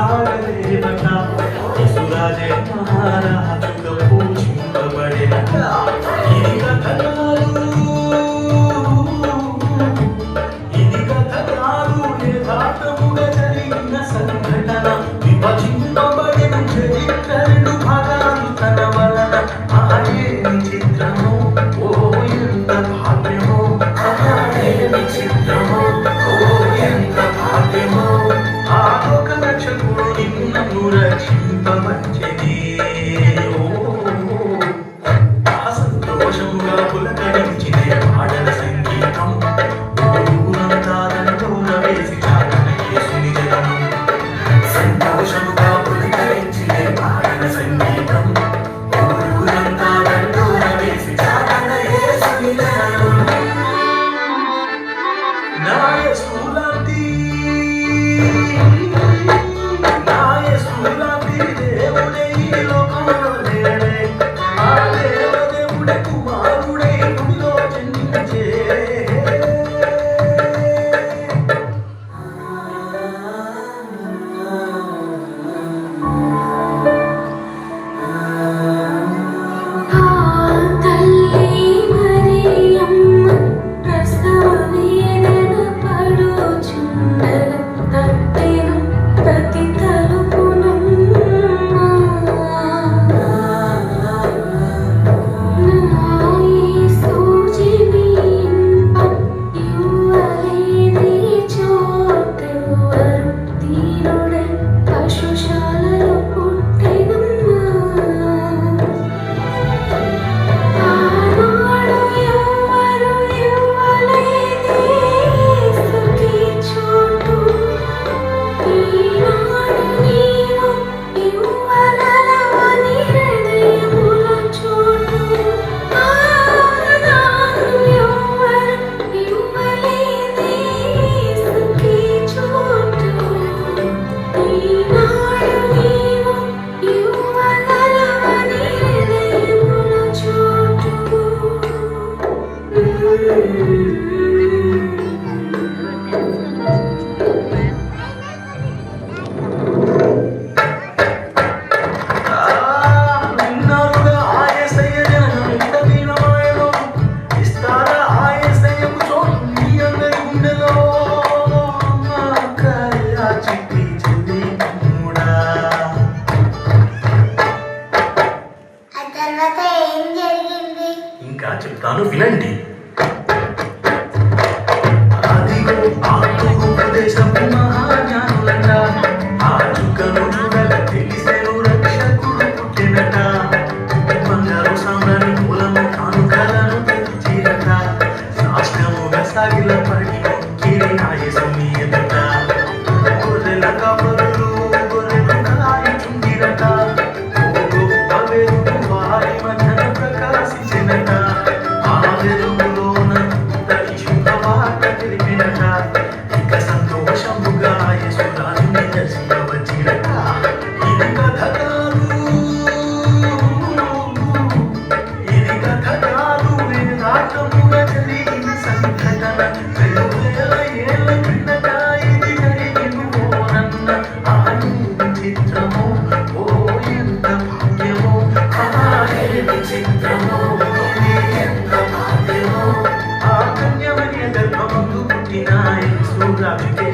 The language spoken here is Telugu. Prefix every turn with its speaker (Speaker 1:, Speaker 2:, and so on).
Speaker 1: సాగలేవట యసురాజే మహారాజుగా పూజింపబడెనట ఇది కథ కాదు ఇది కథ కాదు యథార్థముగా జరిగిన సంఘటన విభజింపబడిన చరిత్ర రెండు భాగాలు తన వలన ఆయని చిత్రము ఓ ఎంత భాగ్యమో ఆయని చిత్రము ఓ ఎంత భాగ్యమో ఆలోక రక్షకుడు నిన్ను రక్షింపవచ్చనే సంతోషముగా పులకరించిన పాటల సంగీతం ఊరంతా దండోర వేసి చాటన యేసుని జననం సంతోషముగా పులకరించిన పాటల సంగీతం ఊరంతా దండోర వేసి చాటన యేసుని జననం నా యేసులాంటి దేవుడే ఈ లోకంలో లేడే ఆ దేవదేవుడే కుమారుడే భూమిలో జన్మించే ఇంకా చెప్తాను వినండి అదిగో ఆంధ్రప్రదేశపు మహాజ్ఞానులట ఆ చుక్కను చూడగ తెలిసెను రక్షకుడు పుట్టినట బంగారు సామ్రాణి మూలము కానుకలను తెచ్చిరట సాష్టముగా సాగిల పడి కిరి ఆయసుని ఎదుట గొర్రెల కాపరులు గొర్రెలు కాయుచుండిరట ఓ గొప్ప వెలుగు వారి మధ్యన ప్రకాశించినట ఆ వెలుగులోన దైశుభవార్త తెలిపినట ఇక సంతోషముగా యేసురాజుని దర్శింపవచ్చిరట ఇది కథ కాదు ఇది కథ కాదు వేదాంతముగా జరిగిన సంఘటన 2000 ఏళ్ల క్రిందట ఇది జరిగిపోనన్న ఆయన చిత్రము ఓ ఎంత భాగ్యమో ఆయన చిత్రము ఎంత భాగ్యమో ఆ కన్యమని గర్భమందు పుట్టిన యేసురాజుకే